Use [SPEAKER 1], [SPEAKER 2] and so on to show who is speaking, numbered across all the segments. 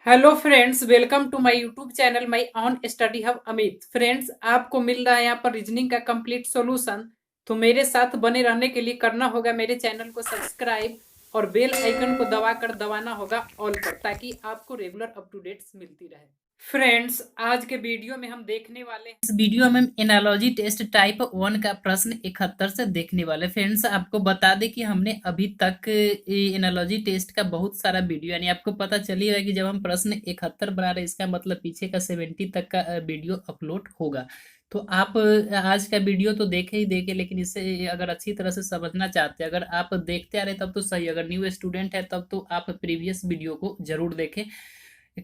[SPEAKER 1] Hello friends, welcome to my YouTube channel my on study hub Amit. Friends, आपको मिल रहा है यहाँ पर रीजनिंग का कंप्लीट सॉल्यूशन। तो मेरे साथ बने रहने के लिए करना होगा मेरे चैनल को सब्सक्राइब और बेल आइकन को दबाकर दबाना होगा ऑल पर, ताकि आपको रेगुलर अप टू डेट्स मिलती रहे। फ्रेंड्स, आज के वीडियो में हम देखने वाले इस वीडियो में एनालॉजी टेस्ट टाइप 1 का प्रश्न 71 से देखने वाले। फ्रेंड्स, आपको बता दें कि हमने अभी तक एनालॉजी टेस्ट का बहुत सारा वीडियो, यानी आपको पता चली है कि जब हम प्रश्न 71 बना रहे हैं, इसका मतलब पीछे का 70 तक का वीडियो अपलोड होगा। तो आप आज का वीडियो तो देखे ही देखे, लेकिन इसे अगर अच्छी तरह से समझना चाहते हैं, अगर आप देखते आ रहे तब तो सही, अगर न्यू स्टूडेंट है तब तो आप प्रीवियस वीडियो को जरूर देखें,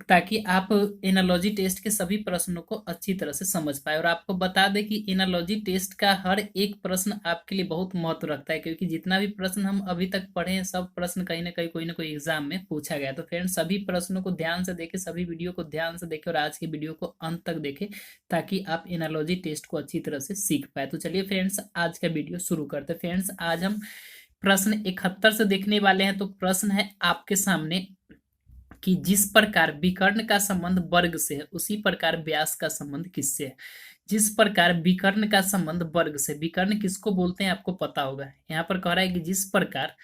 [SPEAKER 1] ताकि आप एनालॉजी टेस्ट के सभी प्रश्नों को अच्छी तरह से समझ पाए। और आपको बता दें कि एनालॉजी टेस्ट का हर एक प्रश्न आपके लिए बहुत महत्व रखता है, क्योंकि जितना भी प्रश्न हम अभी तक पढ़े हैं, सब प्रश्न कहीं ना कोई एग्जाम में पूछा गया है। तो फ्रेंड्स, सभी प्रश्नों को ध्यान से देखें, सभी वीडियो को ध्यान से देखें और आज की वीडियो को अंत तक देखें, ताकि आप एनालॉजी टेस्ट को अच्छी तरह से सीख पाए। तो चलिए फ्रेंड्स, आज का वीडियो शुरू करते हैं। फ्रेंड्स, आज हम प्रश्न 71 से देखने वाले हैं। तो प्रश्न है आपके सामने कि जिस प्रकार विकर्ण का संबंध वर्ग से है, उसी प्रकार व्यास का संबंध किससे है। जिस प्रकार विकर्ण का संबंध वर्ग से, विकर्ण किसको बोलते हैं आपको पता होगा। यहाँ पर कह रहा है कि जिस प्रकार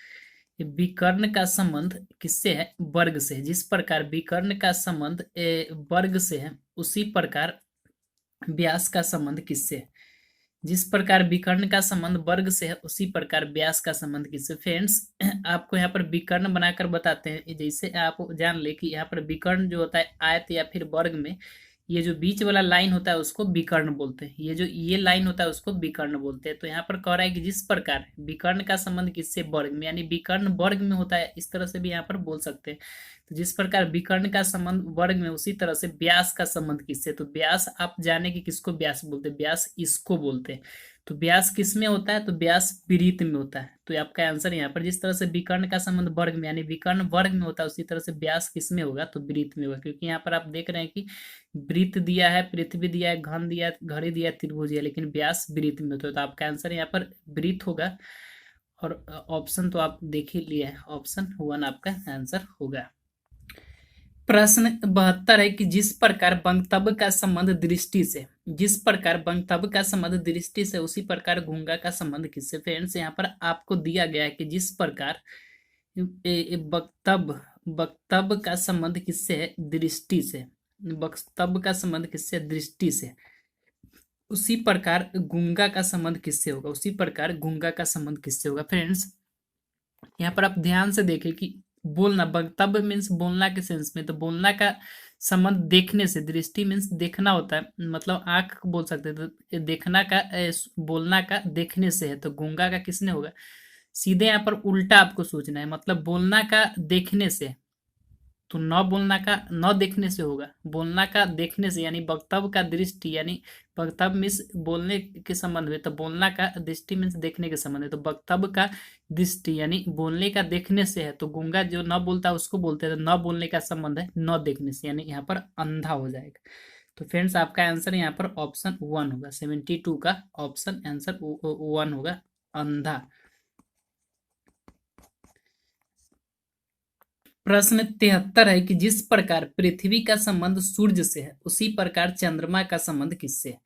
[SPEAKER 1] विकर्ण का संबंध किससे है, वर्ग से है। जिस प्रकार विकर्ण का संबंध वर्ग से है, उसी प्रकार व्यास का संबंध किससे है। जिस प्रकार विकर्ण का संबंध वर्ग से है, उसी प्रकार व्यास का संबंध किससे। फ्रेंड्स, आपको यहाँ पर विकर्ण बनाकर बताते हैं। जैसे आप जान ले कि यहाँ पर विकर्ण जो होता है आयत या फिर वर्ग में, ये जो बीच वाला लाइन होता है उसको विकर्ण बोलते हैं। ये लाइन होता है उसको विकर्ण बोलते हैं। तो यहाँ पर कह रहा है कि जिस प्रकार विकर्ण का संबंध किससे, वर्ग में, यानी विकर्ण वर्ग में होता है, इस तरह से भी यहाँ पर बोल सकते हैं। तो जिस प्रकार विकर्ण का संबंध वर्ग में, उसी तरह से व्यास का संबंध किससे। तो व्यास आप जाने कि किसको व्यास बोलते हैं, व्यास इसको बोलते हैं। तो व्यास किस में होता है, तो व्यास वृत्त में होता है। तो आपका आंसर यहाँ पर, जिस तरह से विकर्ण का संबंध वर्ग में, यानी विकर्ण वर्ग में होता है, उसी तरह से व्यास किस में होगा, तो वृत्त में होगा। क्योंकि यहाँ पर आप देख रहे हैं कि वृत्त दिया है, पृथ्वी दिया है, घन दिया है, घड़ी दिया है, त्रिभुज दिया है, लेकिन व्यास वृत्त में होता है। तो आपका आंसर यहाँ पर वृत्त होगा। और ऑप्शन तो आप देख ही लिए, ऑप्शन 1 आपका आंसर होगा। प्रश्न 72 है कि जिस प्रकार वक्तव्य का संबंध दृष्टि से, जिस प्रकार वक्तव्य का संबंध दृष्टि से, उसी प्रकार घोंघा का संबंध किससे। फ्रेंड्स, यहाँ पर आपको दिया गया है कि जिस प्रकार वक्तव्य वक्तव्य का संबंध किससे है, दृष्टि से। वक्तव्य का संबंध किससे, दृष्टि से, उसी प्रकार गूंगा का संबंध किससे होगा, उसी प्रकार गूंगा का संबंध किससे होगा। फ्रेंड्स, यहाँ पर आप ध्यान से देखें कि बोलना, वक्तव्य मीन्स बोलना के सेंस में, तो बोलना का संबंध देखने से, दृष्टि मीन्स देखना होता है, मतलब आंख को बोल सकते हैं। तो देखना का बोलना का देखने से है, तो गूंगा का किसने होगा। सीधे यहाँ पर उल्टा आपको सोचना है, मतलब बोलना का देखने से, तो न बोलना का न देखने से होगा, बोलना का देखने से, यानी वक्तव्य का दृष्टि, यानी वक्तव्य मीन्स बोलने के संबंध में, तो बोलना का दृष्टि मीन्स देखने के संबंध में, तो वक्तव्य का दृष्टि यानी बोलने का देखने से है। तो गूंगा जो न बोलता उसको बोलते हैं, तो न बोलने का संबंध है न देखने से, यानी यहाँ पर अंधा हो जाएगा। तो फ्रेंड्स, आपका आंसर यहाँ पर ऑप्शन 1 होगा। 72 का ऑप्शन आंसर 1 होगा, अंधा। प्रश्न 73 है कि जिस प्रकार पृथ्वी का संबंध सूर्य से है, उसी प्रकार चंद्रमा का संबंध किससे है।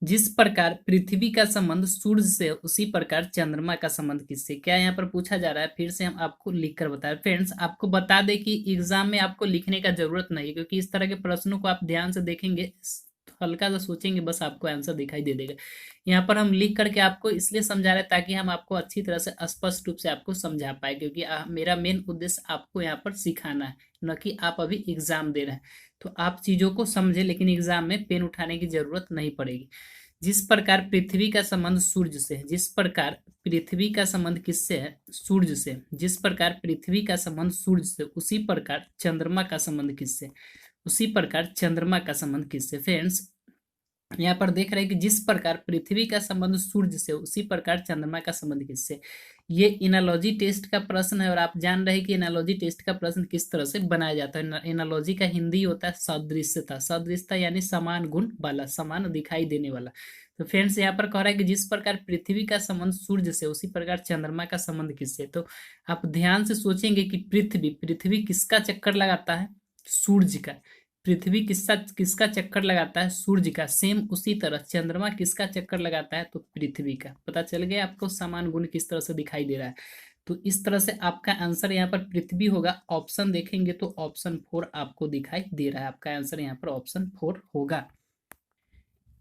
[SPEAKER 1] जिस प्रकार पृथ्वी का संबंध सूर्य से है, उसी प्रकार चंद्रमा का संबंध किससे। क्या यहाँ पर पूछा जा रहा है, फिर से हम आपको लिख कर बताएं। फ्रेंड्स, आपको बता दें कि एग्जाम में आपको लिखने का जरूरत नहीं है, क्योंकि इस तरह के प्रश्नों को आप ध्यान से देखेंगे, हल्का सा सोचेंगे, बस आपको आंसर दिखाई दे देगा। यहाँ पर हम लिख करके आपको इसलिए समझा रहे हैं ताकि हम आपको अच्छी तरह से स्पष्ट रूप से आपको समझा पाए, क्योंकि मेरा मेन उद्देश्य आपको यहाँ पर सिखाना है, न कि आप अभी एग्जाम दे रहे हैं। तो आप चीजों को समझे, लेकिन एग्जाम में पेन उठाने की जरूरत नहीं पड़ेगी। जिस प्रकार पृथ्वी का संबंध सूर्य से है, जिस प्रकार पृथ्वी का संबंध किससे है, सूर्य से, जिस प्रकार पृथ्वी का संबंध सूर्य से, उसी प्रकार चंद्रमा का संबंध किससे, उसी प्रकार चंद्रमा का संबंध किससे। फ्रेंड्स, यहाँ पर देख रहे हैं कि जिस प्रकार पृथ्वी का संबंध सूर्य से, उसी प्रकार चंद्रमा का संबंध किससे। ये एनालॉजी टेस्ट का प्रश्न है, और आप जान रहे हैं कि एनालॉजी टेस्ट का प्रश्न किस तरह से बनाया जाता है। एनालॉजी का हिंदी होता है सदृश्यता। सदृश्यता यानी समान गुण वाला, समान दिखाई देने वाला। तो फ्रेंड्स, यहाँ पर कह रहा है कि जिस प्रकार पृथ्वी का संबंध सूर्य से, उसी प्रकार चंद्रमा का संबंध किससे। तो आप ध्यान से सोचेंगे कि पृथ्वी पृथ्वी किसका चक्कर लगाता है, सूर्य का। पृथ्वी किसका चक्कर लगाता है? सूर्य का। सेम उसी तरह चंद्रमा किसका चक्कर लगाता है? तो पृथ्वी का। पता चल गया आपको समान गुण किस तरह से दिखाई दे रहा है। तो इस तरह से आपका आंसर यहाँ पर पृथ्वी होगा। ऑप्शन देखेंगे तो ऑप्शन 4 आपको दिखाई दे रहा है। आपका आंसर यहाँ पर ऑप्शन 4 होगा।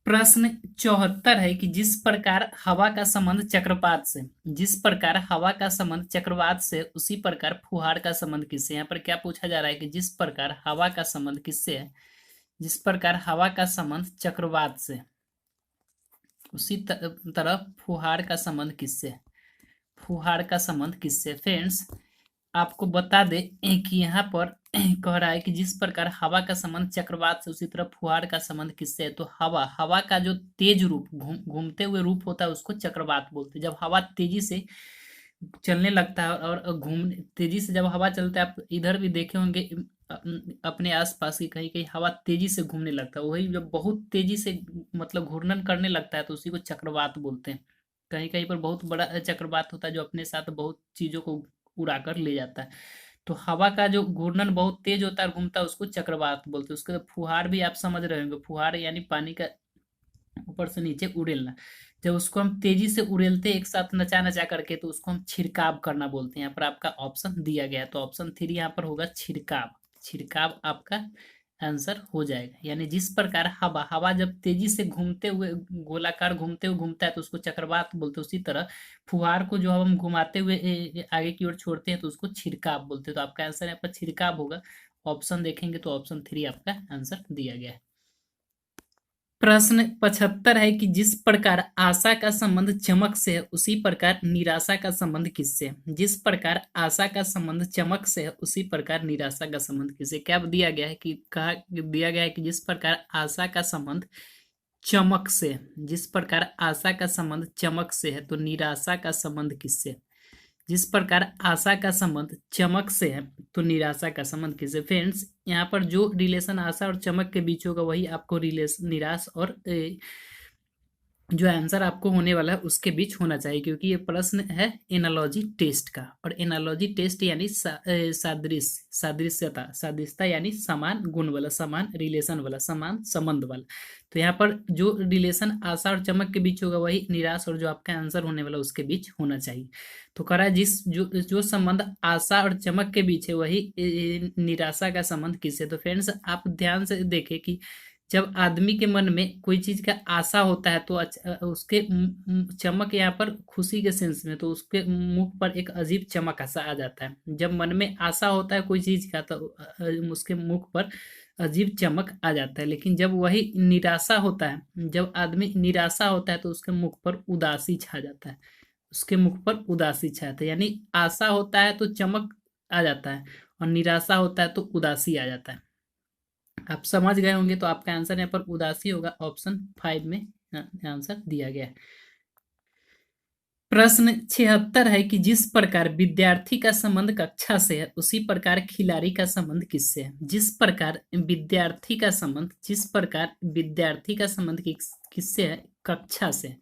[SPEAKER 1] प्रश्न 74 है कि जिस प्रकार हवा का संबंध चक्रवात से, जिस प्रकार हवा का संबंध चक्रवात से उसी प्रकार फुहार का संबंध किससे। यहाँ पर क्या पूछा जा रहा है कि जिस प्रकार हवा का संबंध किससे है, जिस प्रकार हवा का संबंध चक्रवात से उसी तरह फुहार का संबंध किससे, फुहार का संबंध किससे। फ्रेंड्स आपको बता दे कि यहाँ पर कह रहा है कि जिस प्रकार हवा का संबंध चक्रवात से उसी तरह फुहार का संबंध किससे है। तो हवा, हवा का जो तेज रूप, घूमते हुए रूप होता है उसको चक्रवात बोलते हैं। जब हवा तेजी से चलने लगता है और घूम तेजी से जब हवा चलता है, आप इधर भी देखे होंगे अपने आसपास की कहीं कहीं हवा तेजी से घूमने लगता है, वही जब बहुत तेजी से मतलब घूर्णन करने लगता है तो उसी को चक्रवात बोलते हैं। कहीं कहीं पर बहुत बड़ा चक्रवात होता है जो अपने साथ बहुत चीजों को उड़ाकर ले जाता है। तो हवा का जो घूर्णन बहुत तेज होता है, घूमता है, उसको चक्रवात बोलते हैं। उसके फुहार भी आप समझ रहे होंगे, फुहार यानी पानी का ऊपर से नीचे उड़ेलना। जब उसको हम तेजी से उड़ेलते एक साथ नचा नचा करके तो उसको हम छिड़काव करना बोलते हैं। यहाँ पर आपका ऑप्शन दिया गया है तो ऑप्शन 3 यहाँ पर होगा छिड़काव। छिड़काव आपका आंसर हो जाएगा। यानी जिस प्रकार हवा, हवा जब तेजी से घूमते हुए गोलाकार घूमते हुए घूमता है तो उसको चक्रवात बोलते हैं, उसी तरह फुहार को जो हम घुमाते हुए आगे की ओर छोड़ते हैं तो उसको छिड़काव बोलते हैं। तो आपका आंसर यहाँ पर छिड़काव होगा। ऑप्शन देखेंगे तो ऑप्शन 3 आपका आंसर दिया गया है। प्रश्न 75 है कि जिस प्रकार आशा का संबंध चमक से है उसी प्रकार निराशा का संबंध किससे। जिस प्रकार आशा का संबंध चमक से है उसी प्रकार निराशा का संबंध किससे। क्या दिया गया है कि कहा दिया गया है कि जिस प्रकार आशा का संबंध चमक से है, जिस प्रकार आशा का संबंध चमक से है तो निराशा का संबंध किससे। जिस प्रकार आशा का संबंध चमक से है तो निराशा का संबंध किससे। फ्रेंड्स यहाँ पर जो रिलेशन आशा और चमक के बीच होगा वही आपको रिलेशन निराश और जो आंसर आपको होने वाला है उसके बीच होना चाहिए, क्योंकि ये प्रश्न है एनालॉजी टेस्ट का। और एनालॉजी टेस्ट यानी सादृश्य, सादृश्यता यानी समान गुण वाला, समान रिलेशन वाला, समान संबंध वाला। तो यहाँ पर जो रिलेशन आशा और चमक के बीच होगा वही निराश और जो आपका आंसर होने वाला उसके बीच होना चाहिए। तो कह रहा है जिस जो संबंध आशा और चमक के बीच है वही निराशा का संबंध किससे। तो फ्रेंड्स आप ध्यान से देखें कि जब आदमी के मन में कोई चीज का आशा होता है तो उसके चमक यहाँ पर खुशी के सेंस में, तो उसके मुख पर एक अजीब चमक सा आ जाता है। जब मन में आशा होता है कोई चीज का तो उसके मुख पर अजीब चमक आ जाता है। लेकिन जब वही निराशा होता है, जब आदमी निराशा होता है तो उसके मुख पर उदासी छा जाता है, उसके मुख पर उदासी छा जाता है। यानी आशा होता है तो चमक आ जाता है और निराशा होता है तो उदासी आ जाता है। आप समझ गए होंगे तो आपका आंसर यहाँ पर उदासी होगा। ऑप्शन 5 में आंसर दिया गया है। प्रश्न 76 है कि जिस प्रकार विद्यार्थी का संबंध कक्षा से है उसी प्रकार खिलाड़ी का संबंध किससे है। जिस प्रकार विद्यार्थी का संबंध, जिस प्रकार विद्यार्थी का संबंध किससे है, कक्षा से,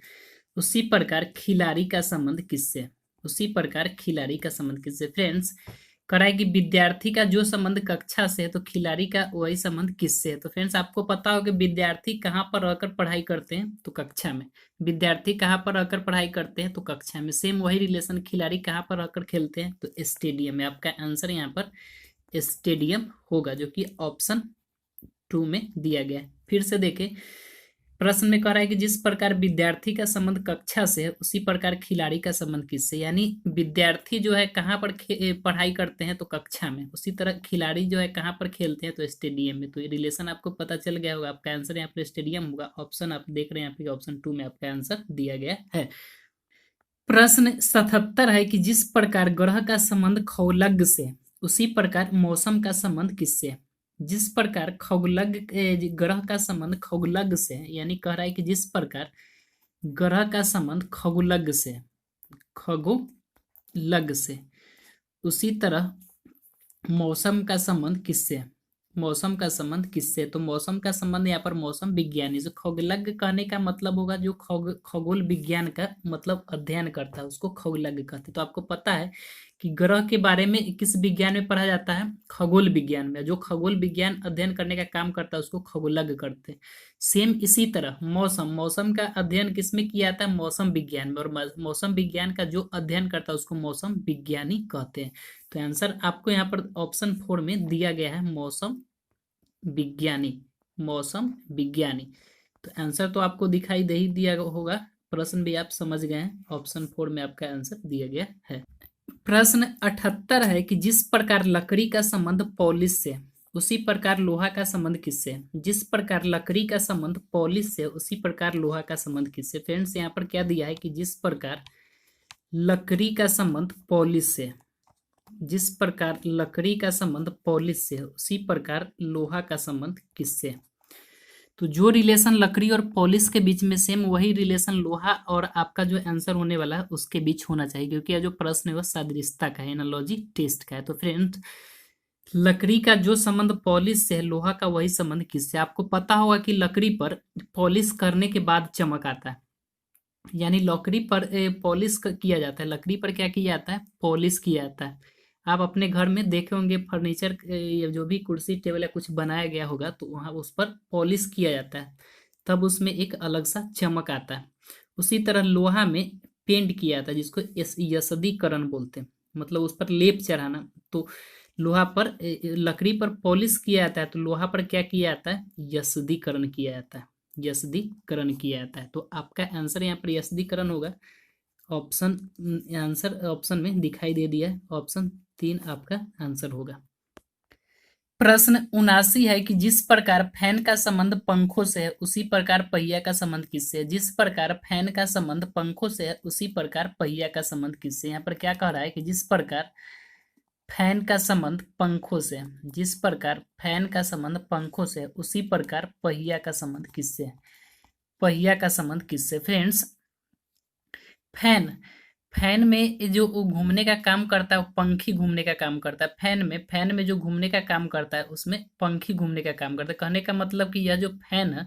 [SPEAKER 1] उसी प्रकार खिलाड़ी का संबंध किससे है, उसी प्रकार खिलाड़ी का संबंध किससे। फ्रेंड्स कराए कि विद्यार्थी का जो संबंध कक्षा से है तो खिलाड़ी का वही संबंध किससे है। तो फ्रेंड्स आपको पता हो कि विद्यार्थी कहाँ पर रहकर पढ़ाई करते हैं तो कक्षा में, विद्यार्थी कहाँ पर रहकर पढ़ाई करते हैं तो कक्षा में। सेम वही रिलेशन खिलाड़ी कहाँ पर रहकर खेलते हैं तो स्टेडियम में। आपका आंसर यहाँ पर स्टेडियम होगा जो कि ऑप्शन 2 में दिया गया है। फिर से देखें प्रश्न में कह रहा है कि जिस प्रकार विद्यार्थी का संबंध कक्षा से है उसी प्रकार खिलाड़ी का संबंध किससे। यानी विद्यार्थी जो है कहाँ पर पढ़ाई करते हैं तो कक्षा में, उसी तरह खिलाड़ी जो है कहाँ पर खेलते हैं तो स्टेडियम में। तो ये रिलेशन आपको पता चल गया होगा। आपका आंसर यहाँ पर स्टेडियम होगा। ऑप्शन आप देख रहे हैं यहाँ पे ऑप्शन 2 में आपका आंसर दिया गया है। प्रश्न 77 है कि जिस प्रकार ग्रह का संबंध खगोलज्ञ से उसी प्रकार मौसम का संबंध किससे है। जिस प्रकार ग्रह का संबंध खगोलज्ञ से है, यानी कह रहा है कि जिस प्रकार ग्रह का संबंध खगोलज्ञ से, खगोलज्ञ से, उसी तरह मौसम का संबंध किससे है, मौसम का संबंध किससे। तो मौसम का संबंध यहाँ पर मौसम विज्ञानी, जो खगोलज्ञ कहने का मतलब होगा जो खगोल विज्ञान का मतलब अध्ययन करता है उसको खगोलज्ञ कहते हैं। तो आपको पता है कि ग्रह के बारे में किस विज्ञान में पढ़ा जाता है? खगोल विज्ञान में। जो खगोल विज्ञान अध्ययन करने का काम करता है उसको खगोलज्ञ करते हैं। सेम इसी तरह मौसम का अध्ययन किसमें किया जाता है? मौसम विज्ञान में। और मौसम विज्ञान का जो अध्ययन करता है उसको मौसम विज्ञानी कहते हैं। तो आंसर आपको यहाँ पर ऑप्शन 4 में दिया गया है, मौसम विज्ञानी। मौसम विज्ञानी। तो आंसर तो आपको दिखाई दे ही दिया होगा, प्रश्न भी आप समझ गए हैं। ऑप्शन 4 में आपका आंसर दिया गया है। प्रश्न 78 है कि जिस प्रकार लकड़ी का संबंध पॉलिश से उसी प्रकार लोहा का संबंध किससे है? जिस प्रकार लकड़ी का संबंध पॉलिश से उसी प्रकार लोहा का संबंध किससे? फ्रेंड्स यहाँ पर क्या दिया है कि जिस प्रकार लकड़ी का संबंध पॉलिश से, जिस प्रकार लकड़ी का संबंध पॉलिश से उसी प्रकार लोहा का संबंध किससे है? तो जो रिलेशन लकड़ी और पॉलिश के बीच में सेम वही रिलेशन लोहा और आपका जो आंसर होने वाला है उसके बीच होना चाहिए, क्योंकि यह जो प्रश्न है वह सादृश्यता का है, एनालॉजी टेस्ट का है। तो फ्रेंड लकड़ी का जो संबंध पॉलिश से है, लोहा का वही संबंध किससे? आपको पता होगा कि लकड़ी पर पॉलिश करने के बाद चमक आता है, यानी लकड़ी पर पॉलिश किया जाता है। लकड़ी पर क्या किया जाता है? पॉलिश किया जाता है। आप अपने घर में देखे होंगे फर्नीचर या जो भी कुर्सी टेबल या कुछ बनाया गया होगा तो वहाँ उस पर पॉलिश किया जाता है, तब उसमें एक अलग सा चमक आता है। उसी तरह लोहा में पेंट किया जाता है, जिसको यसदीकरण बोलते हैं, मतलब उस पर लेप चढ़ाना। तो लोहा पर लकड़ी पर पॉलिश किया जाता है, तो लोहा पर क्या किया जाता है? यसदीकरण किया जाता है। यसदीकरण किया जाता है। तो आपका आंसर यहाँ पर यसदीकरण होगा। ऑप्शन आंसर ऑप्शन में दिखाई दे दिया है, ऑप्शन 3 आपका आंसर होगा। प्रश्न 79 है कि जिस प्रकार फैन का संबंध पंखों से है उसी प्रकार पहिया का संबंध किससे है? जिस प्रकार फैन का संबंध पंखों से है उसी प्रकार पहिया का संबंध किससे? यहाँ पर क्या कह रहा है कि जिस प्रकार फैन का संबंध पंखों से, जिस प्रकार फैन का संबंध पंखों से उसी प्रकार पहिया का संबंध किससे? पहिया का संबंध किससे? फ्रेंड्स फैन, फैन में जो घूमने का काम करता है वो पंखी घूमने का काम करता है। फैन में जो घूमने का काम करता है उसमें पंखी घूमने का काम करता है। कहने का मतलब कि यह जो फैन है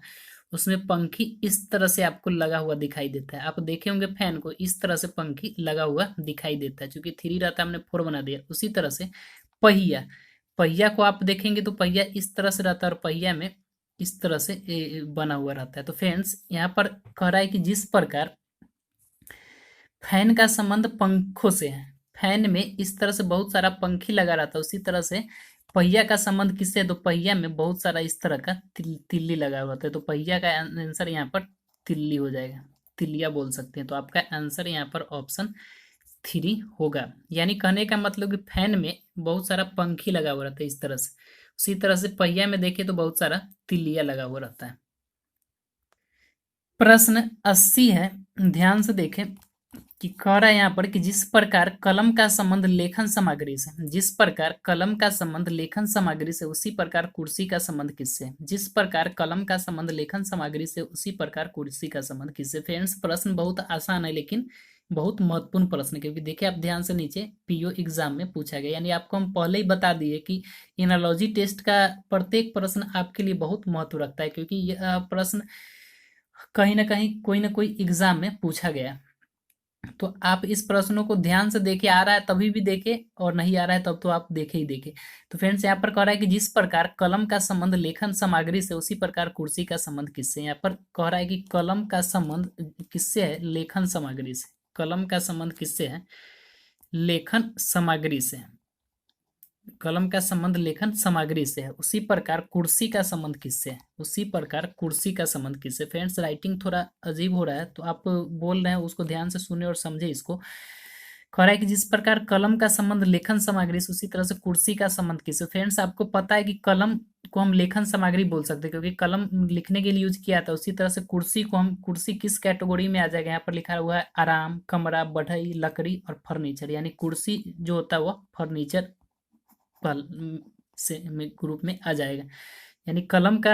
[SPEAKER 1] उसमें पंखी इस तरह से आपको लगा हुआ दिखाई देता है। आप देखे होंगे फैन को इस तरह से पंखी लगा हुआ दिखाई देता है, क्योंकि 3 रहता है हमने 4 बना दिया। उसी तरह से पहिया, पहिया को आप देखेंगे तो पहिया इस तरह से रहता है और पहिया में इस तरह से बना हुआ रहता है। तो फ्रेंड्स यहाँ पर कह रहा है कि जिस प्रकार फैन का संबंध पंखों से है, फैन में इस तरह से बहुत सारा पंखी लगा रहता है, उसी तरह से पहिया का संबंध किससे? तो पहिया में बहुत सारा इस तरह का तिल्ली लगा हुआ था। तो पहिया का आंसर यहाँ पर तिल्ली हो जाएगा, तिल्लिया बोल सकते हैं। तो आपका आंसर यहाँ पर ऑप्शन 3 होगा। यानी कहने का मतलब कि फैन में बहुत सारा पंखी लगा हुआ रहता है इस तरह से, उसी तरह से पहिया में देखे तो बहुत सारा तिल्लिया लगा हुआ रहता है। प्रश्न 80 है, ध्यान से देखें कि कह रहा है यहाँ पर कि जिस प्रकार कलम का संबंध लेखन सामग्री से, जिस प्रकार कलम का संबंध लेखन सामग्री से उसी प्रकार कुर्सी का संबंध किससे? जिस प्रकार कलम का संबंध लेखन सामग्री से उसी प्रकार कुर्सी का संबंध किससे? फ्रेंड्स प्रश्न बहुत आसान है लेकिन बहुत महत्वपूर्ण प्रश्न है, क्योंकि देखिए आप ध्यान से नीचे पीओ एग्जाम में पूछा गया, यानी आपको हम पहले ही बता दिए कि एनालॉजी टेस्ट का प्रत्येक प्रश्न आपके लिए बहुत महत्व रखता है, क्योंकि यह प्रश्न कहीं ना कहीं कोई ना कोई एग्जाम में पूछा गया। तो आप इस प्रश्नों को ध्यान से देखे, आ रहा है तभी भी देखे और नहीं आ रहा है तब तो आप देखे ही देखे। तो फ्रेंड्स यहाँ पर कह रहा है कि जिस प्रकार कलम का संबंध लेखन सामग्री से उसी प्रकार कुर्सी का संबंध किससे? यहाँ पर कह रहा है कि कलम का संबंध किससे है? लेखन सामग्री से। कलम का संबंध किससे है? लेखन सामग्री से। कलम का संबंध लेखन सामग्री से है, उसी प्रकार कुर्सी का संबंध किससे है? उसी प्रकार कुर्सी का संबंध किससे? फ्रेंड्स राइटिंग थोड़ा अजीब हो रहा है तो आप बोल रहे हैं उसको ध्यान से सुने और समझे इसको। कह रहा है कि जिस प्रकार कलम का संबंध लेखन सामग्री से उसी तरह से कुर्सी का संबंध किससे? फ्रेंड्स आपको पता है कि कलम को हम लेखन सामग्री बोल सकते हैं, क्योंकि कलम लिखने के लिए यूज किया था। उसी तरह से कुर्सी को हम, कुर्सी किस कैटेगरी में आ जाएगा? यहाँ पर लिखा हुआ है आराम, कमरा, बढ़ई, लकड़ी और फर्नीचर, यानी कुर्सी जो होता है वह फर्नीचर से ग्रुप में आ जाएगा। यानी कलम का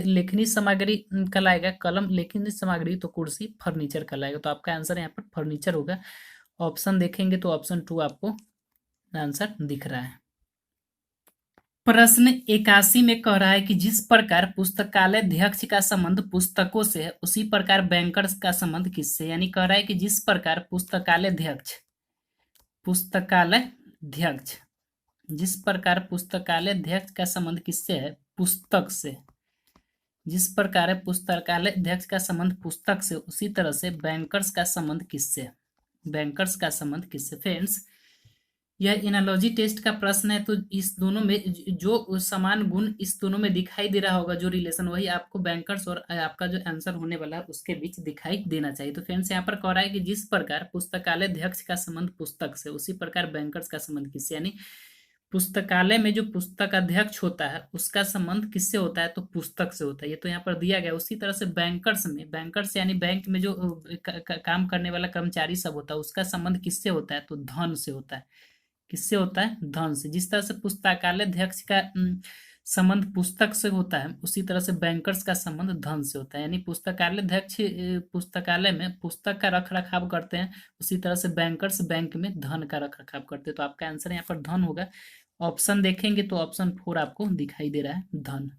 [SPEAKER 1] लेखनी सामग्री कहलाएगा, कलम लेखनी सामग्री, तो कुर्सी फर्नीचर कहलाएगा। तो आपका आंसर यहाँ पर फर्नीचर होगा। ऑप्शन देखेंगे तो ऑप्शन 2 आपको आंसर दिख रहा है। प्रश्न 81 में कह रहा है कि जिस प्रकार पुस्तकालय अध्यक्ष का संबंध पुस्तकों से है उसी प्रकार बैंकर्स का संबंध किससे? यानी कह रहा है कि जिस प्रकार पुस्तकालय अध्यक्ष, जिस प्रकार पुस्तकालय अध्यक्ष का संबंध किससे है? पुस्तक से। जिस प्रकार पुस्तकालय अध्यक्ष का संबंध पुस्तक से, उसी तरह से बैंकर्स का संबंध किससे है? बैंकर्स का संबंध किससे? फ्रेंड्स, यह एनालॉजी टेस्ट का प्रश्न है, तो इस दोनों में जो समान गुण इस दोनों में दिखाई दे रहा होगा, जो रिलेशन, वही आपको बैंकर्स और आपका जो आंसर होने वाला है उसके बीच दिखाई देना चाहिए। तो फ्रेंड्स, यहाँ पर कह रहा है कि जिस प्रकार पुस्तकालय अध्यक्ष का संबंध पुस्तक से, उसी प्रकार बैंकर्स का संबंध किससे, यानी पुस्तकालय में जो पुस्तक अध्यक्ष होता है उसका संबंध किससे होता है? तो पुस्तक से होता है। ये तो यहाँ पर दिया गया। उसी तरह से बैंकर्स में, बैंकर्स यानी बैंक में जो काम करने वाला कर्मचारी सब होता है, उसका संबंध किससे होता है? तो धन से होता है। किससे होता है? धन से। जिस तरह से पुस्तकालय अध्यक्ष का संबंध पुस्तक से होता है, उसी तरह से बैंकर्स का संबंध धन से होता है। यानी पुस्तकालय अध्यक्ष पुस्तकालय में पुस्तक का रख रखाव करते हैं, उसी तरह से बैंकर्स बैंक में धन का रख रखाव करते हैं। तो आपका आंसर यहाँ पर धन होगा। ऑप्शन देखेंगे तो ऑप्शन 4 आपको दिखाई दे रहा है, धन।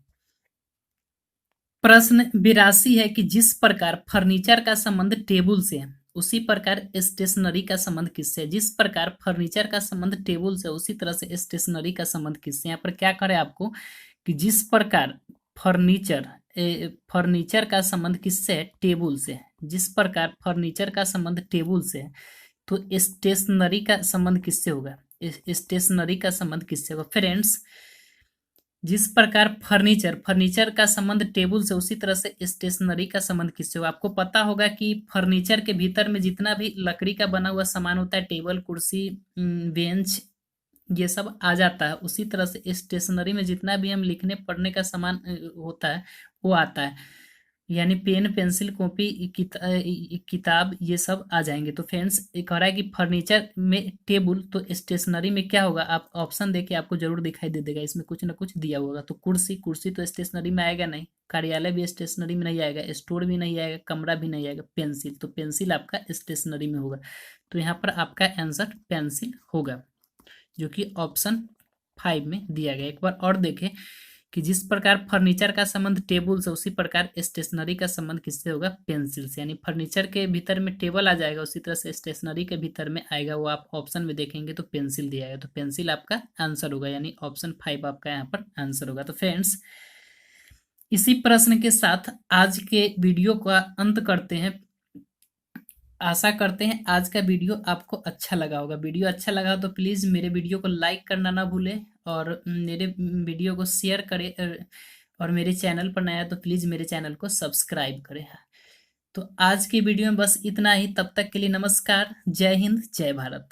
[SPEAKER 1] प्रश्न 82 है कि जिस प्रकार फर्नीचर का संबंध टेबल से है, उसी प्रकार स्टेशनरी का संबंध किससे है? जिस प्रकार फर्नीचर का संबंध टेबल से, उसी तरह से स्टेशनरी का संबंध किससे? यहाँ पर क्या करें आपको कि जिस प्रकार फर्नीचर का संबंध किससे है? टेबल से है। जिस प्रकार फर्नीचर का संबंध टेबल से है, तो स्टेशनरी का संबंध किससे होगा? स्टेशनरी का संबंध किससे होगा? फ्रेंड्स, जिस प्रकार फर्नीचर का संबंध टेबल से, उसी तरह से स्टेशनरी का संबंध किससे होगा? आपको पता होगा कि फर्नीचर के भीतर में जितना भी लकड़ी का बना हुआ सामान होता है, टेबल, कुर्सी, बेंच, ये सब आ जाता है। उसी तरह से स्टेशनरी में जितना भी हम लिखने पढ़ने का सामान होता है, वो आता है। यानी पेन, पेंसिल, कॉपी, किताब, ये सब आ जाएंगे। तो फ्रेंड्स, ये कह रहा है कि फर्नीचर में टेबल, तो स्टेशनरी में क्या होगा? आप ऑप्शन देके आपको जरूर दिखाई दे देगा, इसमें कुछ ना कुछ दिया होगा। तो कुर्सी तो स्टेशनरी में आएगा नहीं, कार्यालय भी स्टेशनरी में नहीं आएगा, स्टोर भी नहीं आएगा, कमरा भी नहीं आएगा। पेंसिल, तो पेंसिल आपका स्टेशनरी में होगा। तो यहाँ पर आपका आंसर पेंसिल होगा, जो कि ऑप्शन 5 में दिया गया। एक बार और देखें कि जिस प्रकार फर्नीचर का संबंध टेबल से, उसी प्रकार स्टेशनरी का संबंध किससे होगा? पेंसिल से। यानी फर्नीचर के भीतर में टेबल आ जाएगा, उसी तरह से स्टेशनरी के भीतर में आएगा, वो आप ऑप्शन में देखेंगे तो पेंसिल दिया गया। तो पेंसिल आपका आंसर होगा, यानी ऑप्शन 5 आपका यहाँ पर आंसर होगा। तो फ्रेंड्स, इसी प्रश्न के साथ आज के वीडियो का अंत करते हैं। आशा करते हैं आज का वीडियो आपको अच्छा लगा होगा। वीडियो अच्छा लगा तो प्लीज़ मेरे वीडियो को लाइक करना ना भूलें, और मेरे वीडियो को शेयर करें, और मेरे चैनल पर नया तो प्लीज़ मेरे चैनल को सब्सक्राइब करें। तो आज की वीडियो में बस इतना ही। तब तक के लिए नमस्कार, जय हिंद, जय भारत।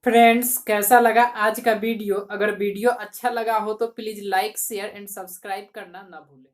[SPEAKER 1] फ्रेंड्स, कैसा लगा आज का वीडियो? अगर वीडियो अच्छा लगा हो तो please like, share and subscribe करना ना भूलें।